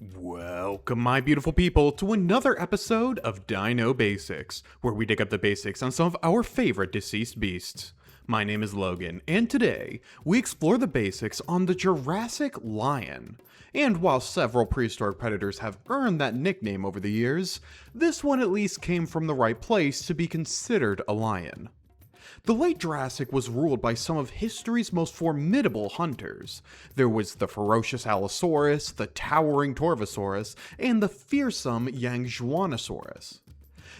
Welcome, my beautiful people, to another episode of Dino Basics, where we dig up the basics on some of our favorite deceased beasts. My name is Logan, and today we explore the basics on the Jurassic lion. And while several prehistoric predators have earned that nickname over the years, this one at least came from the right place to be considered a lion. The late Jurassic was ruled by some of history's most formidable hunters. There was the ferocious Allosaurus, the towering Torvosaurus, and the fearsome Yangjuanosaurus.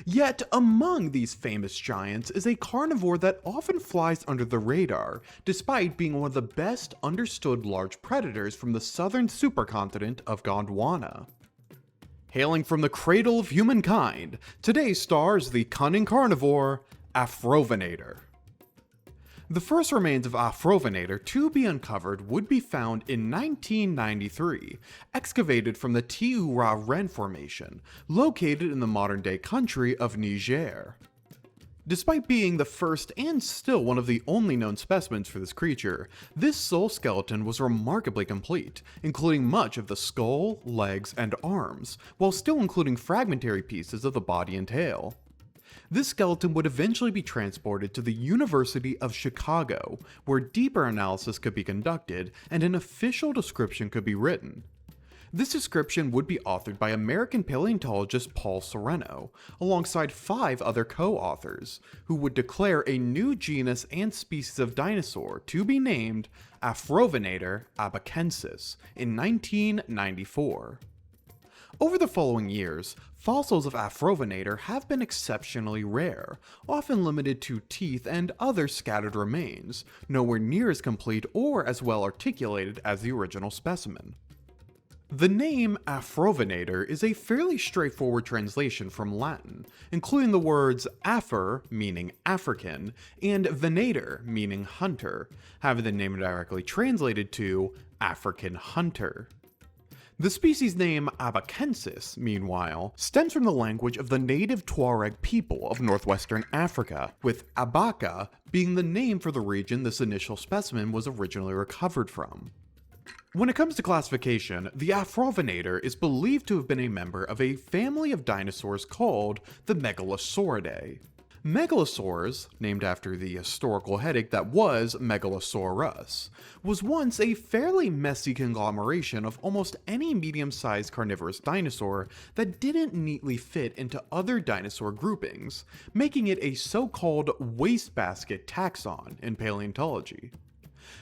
Yet among these famous giants is a carnivore that often flies under the radar, despite being one of the best understood large predators from the southern supercontinent of Gondwana. Hailing from the cradle of humankind, today stars the cunning carnivore, Afrovenator. The first remains of Afrovenator to be uncovered would be found in 1993, excavated from the Tiura Ren Formation, located in the modern-day country of Niger. Despite being the first and still one of the only known specimens for this creature, this sole skeleton was remarkably complete, including much of the skull, legs, and arms, while still including fragmentary pieces of the body and tail. This skeleton would eventually be transported to the University of Chicago, where deeper analysis could be conducted and an official description could be written. This description would be authored by American paleontologist Paul Sereno, alongside 5 other co-authors, who would declare a new genus and species of dinosaur to be named Afrovenator abacensis in 1994. Over the following years, fossils of Afrovenator have been exceptionally rare, often limited to teeth and other scattered remains, nowhere near as complete or as well articulated as the original specimen. The name Afrovenator is a fairly straightforward translation from Latin, including the words Afer, meaning African, and venator, meaning hunter, having the name directly translated to African hunter. The species name abacensis, meanwhile, stems from the language of the native Tuareg people of northwestern Africa, with Abaca being the name for the region this initial specimen was originally recovered from. When it comes to classification, the Afrovenator is believed to have been a member of a family of dinosaurs called the Megalosauridae. Megalosaurus, named after the historical headache that was Megalosaurus, was once a fairly messy conglomeration of almost any medium-sized carnivorous dinosaur that didn't neatly fit into other dinosaur groupings, making it a so-called wastebasket taxon in paleontology.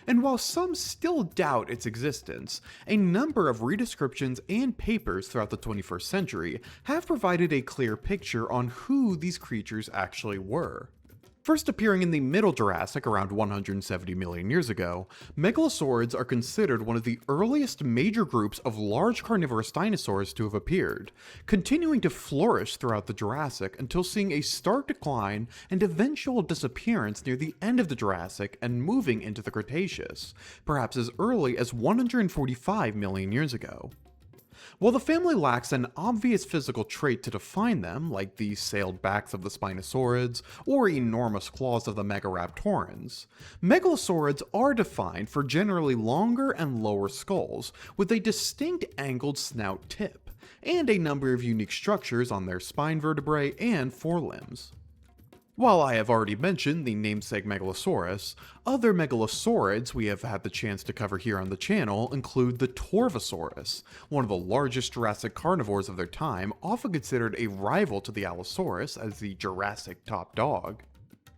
And while some still doubt its existence, a number of redescriptions and papers throughout the 21st century have provided a clear picture on who these creatures actually were. First appearing in the Middle Jurassic around 170 million years ago, Megalosaurids are considered one of the earliest major groups of large carnivorous dinosaurs to have appeared, continuing to flourish throughout the Jurassic until seeing a stark decline and eventual disappearance near the end of the Jurassic and moving into the Cretaceous, perhaps as early as 145 million years ago. While the family lacks an obvious physical trait to define them, like the sailed backs of the Spinosaurids or enormous claws of the Megaraptorans, Megalosaurids are defined for generally longer and lower skulls with a distinct angled snout tip, and a number of unique structures on their spine vertebrae and forelimbs. While I have already mentioned the namesake Megalosaurus, other Megalosaurids we have had the chance to cover here on the channel include the Torvosaurus, one of the largest Jurassic carnivores of their time, often considered a rival to the Allosaurus as the Jurassic top dog,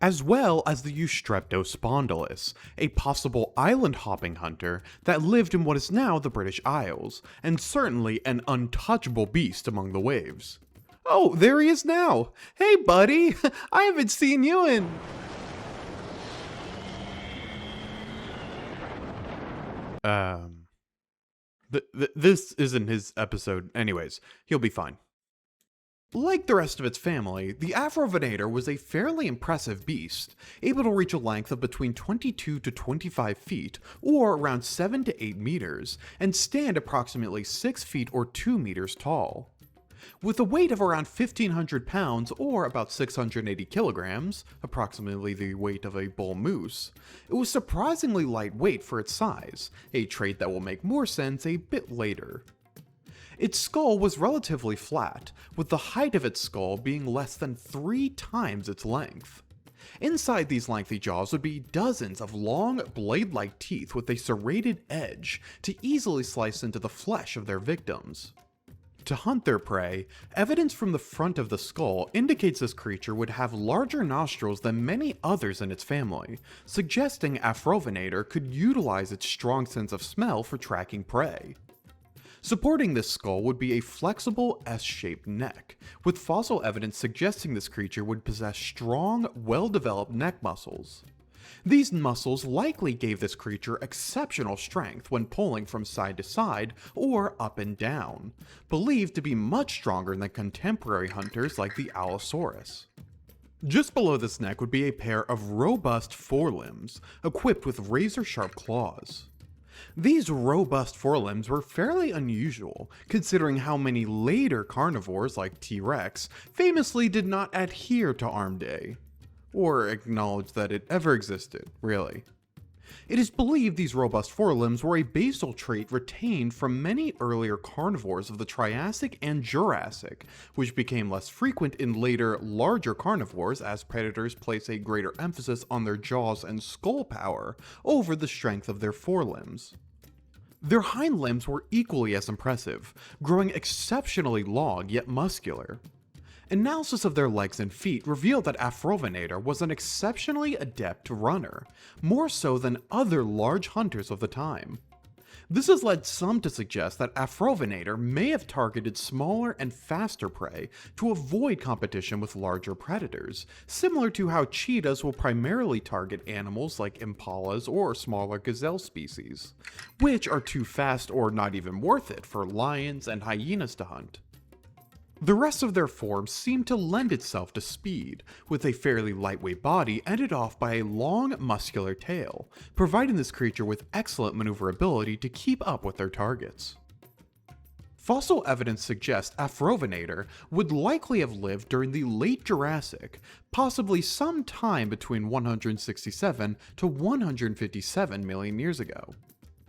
as well as the Eustreptospondylus, a possible island-hopping hunter that lived in what is now the British Isles, and certainly an untouchable beast among the waves. Oh, there he is now! Hey buddy, I haven't seen you in... This isn't his episode anyways, he'll be fine. Like the rest of its family, the Afrovenator was a fairly impressive beast, able to reach a length of between 22 to 25 feet, or around 7 to 8 meters, and stand approximately 6 feet or 2 meters tall. With a weight of around 1,500 pounds or about 680 kilograms, approximately the weight of a bull moose, it was surprisingly lightweight for its size, a trait that will make more sense a bit later. Its skull was relatively flat, with the height of its skull being less than 3 times its length. Inside these lengthy jaws would be dozens of long, blade-like teeth with a serrated edge to easily slice into the flesh of their victims. To hunt their prey, evidence from the front of the skull indicates this creature would have larger nostrils than many others in its family, suggesting Afrovenator could utilize its strong sense of smell for tracking prey. Supporting this skull would be a flexible S-shaped neck, with fossil evidence suggesting this creature would possess strong, well-developed neck muscles. These muscles likely gave this creature exceptional strength when pulling from side to side or up and down, believed to be much stronger than contemporary hunters like the Allosaurus. Just below this neck would be a pair of robust forelimbs, equipped with razor-sharp claws. These robust forelimbs were fairly unusual, considering how many later carnivores like T-Rex famously did not adhere to arm day, or acknowledge that it ever existed, really. It is believed these robust forelimbs were a basal trait retained from many earlier carnivores of the Triassic and Jurassic, which became less frequent in later, larger carnivores as predators place a greater emphasis on their jaws and skull power over the strength of their forelimbs. Their hind limbs were equally as impressive, growing exceptionally long yet muscular. Analysis of their legs and feet revealed that Afrovenator was an exceptionally adept runner, more so than other large hunters of the time. This has led some to suggest that Afrovenator may have targeted smaller and faster prey to avoid competition with larger predators, similar to how cheetahs will primarily target animals like impalas or smaller gazelle species, which are too fast or not even worth it for lions and hyenas to hunt. The rest of their form seemed to lend itself to speed, with a fairly lightweight body ended off by a long, muscular tail, providing this creature with excellent maneuverability to keep up with their targets. Fossil evidence suggests Afrovenator would likely have lived during the late Jurassic, possibly some time between 167 to 157 million years ago.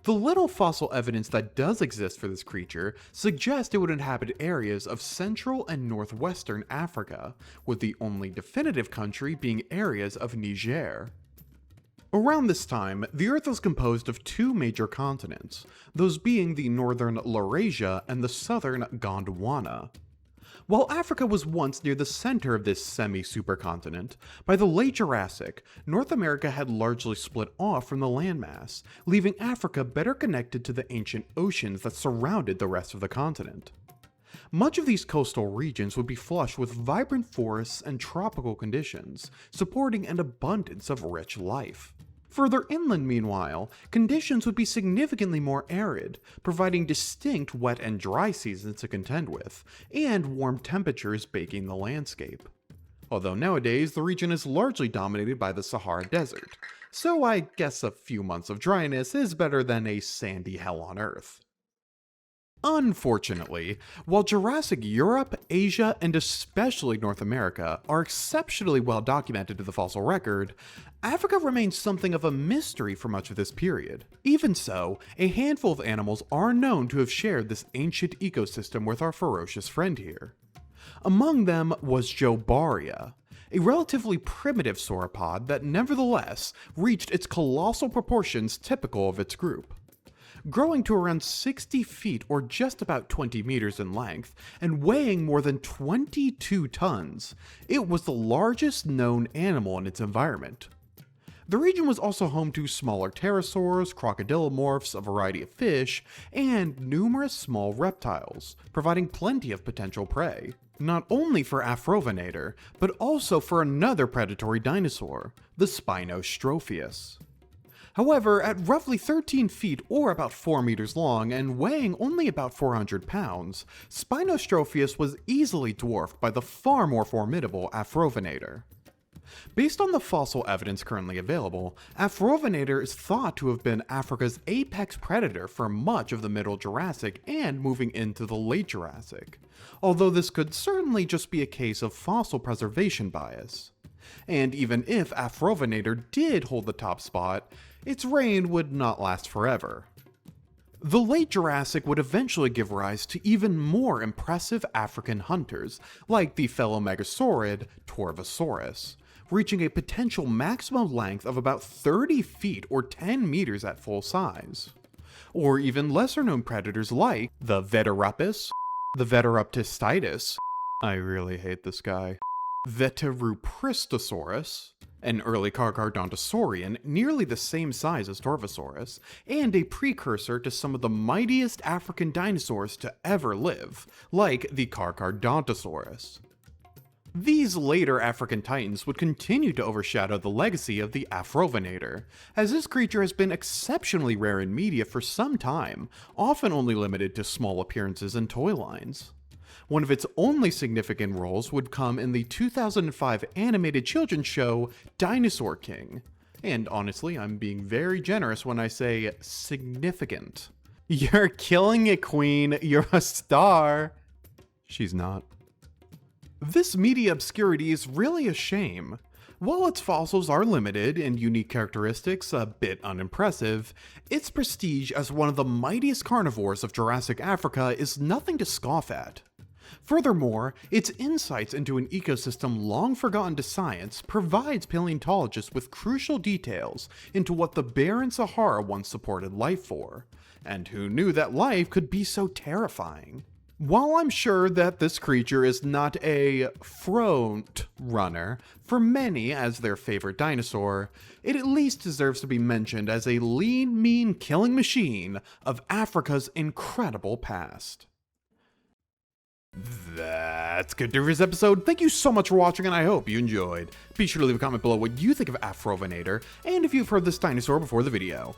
The little fossil evidence that does exist for this creature suggests it would inhabit areas of central and northwestern Africa, with the only definitive country being areas of Niger. Around this time, the Earth was composed of 2 major continents, those being the northern Laurasia and the southern Gondwana. While Africa was once near the center of this semi-supercontinent, by the late Jurassic, North America had largely split off from the landmass, leaving Africa better connected to the ancient oceans that surrounded the rest of the continent. Much of these coastal regions would be flush with vibrant forests and tropical conditions, supporting an abundance of rich life. Further inland, meanwhile, conditions would be significantly more arid, providing distinct wet and dry seasons to contend with, and warm temperatures baking the landscape. Although nowadays the region is largely dominated by the Sahara Desert, so I guess a few months of dryness is better than a sandy hell on Earth. Unfortunately, while Jurassic Europe, Asia, and especially North America are exceptionally well documented to the fossil record, Africa remains something of a mystery for much of this period. Even so, a handful of animals are known to have shared this ancient ecosystem with our ferocious friend here. Among them was Jobaria, a relatively primitive sauropod that nevertheless reached its colossal proportions typical of its group. Growing to around 60 feet or just about 20 meters in length, and weighing more than 22 tons, it was the largest known animal in its environment. The region was also home to smaller pterosaurs, crocodilomorphs, a variety of fish, and numerous small reptiles, providing plenty of potential prey, not only for Afrovenator, but also for another predatory dinosaur, the Spinosstropheus. However, at roughly 13 feet or about 4 meters long and weighing only about 400 pounds, Spinosstropheus was easily dwarfed by the far more formidable Afrovenator. Based on the fossil evidence currently available, Afrovenator is thought to have been Africa's apex predator for much of the Middle Jurassic and moving into the Late Jurassic, although this could certainly just be a case of fossil preservation bias. And even if Afrovenator did hold the top spot, its reign would not last forever. The late Jurassic would eventually give rise to even more impressive African hunters, like the fellow Megalosaurid, Torvosaurus, reaching a potential maximum length of about 30 feet or 10 meters at full size. Or even lesser known predators like the Veterupus, the Veteruptistitis, I really hate this guy, Veterupristosaurus, an early carcardontosaurian nearly the same size as Torvosaurus, and a precursor to some of the mightiest African dinosaurs to ever live, like the Carcardontosaurus. These later African titans would continue to overshadow the legacy of the Afrovenator, as this creature has been exceptionally rare in media for some time, often only limited to small appearances in toy lines. One of its only significant roles would come in the 2005 animated children's show Dinosaur King. And honestly, I'm being very generous when I say significant. You're killing it, Queen. You're a star. She's not. This media obscurity is really a shame. While its fossils are limited and unique characteristics a bit unimpressive, its prestige as one of the mightiest carnivores of Jurassic Africa is nothing to scoff at. Furthermore, its insights into an ecosystem long forgotten to science provides paleontologists with crucial details into what the barren Sahara once supported life for, and who knew that life could be so terrifying. While I'm sure that this creature is not a front runner for many as their favorite dinosaur, it at least deserves to be mentioned as a lean, mean killing machine of Africa's incredible past. That's good for this episode. Thank you so much for watching, and I hope you enjoyed. Be sure to leave a comment below what you think of Afrovenator, and if you've heard this dinosaur before the video.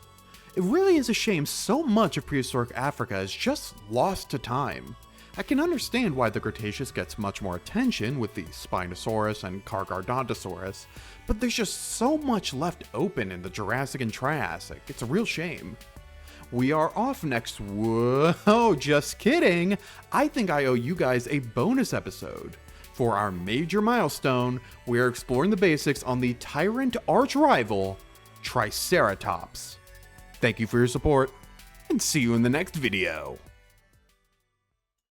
It really is a shame so much of prehistoric Africa is just lost to time. I can understand why the Cretaceous gets much more attention with the Spinosaurus and Carcardontosaurus, but there's just so much left open in the Jurassic and Triassic. It's a real shame. We are off next. Whoa, just kidding. I think I owe you guys a bonus episode. For our major milestone, we are exploring the basics on the tyrant arch-rival, Triceratops. Thank you for your support, and see you in the next video.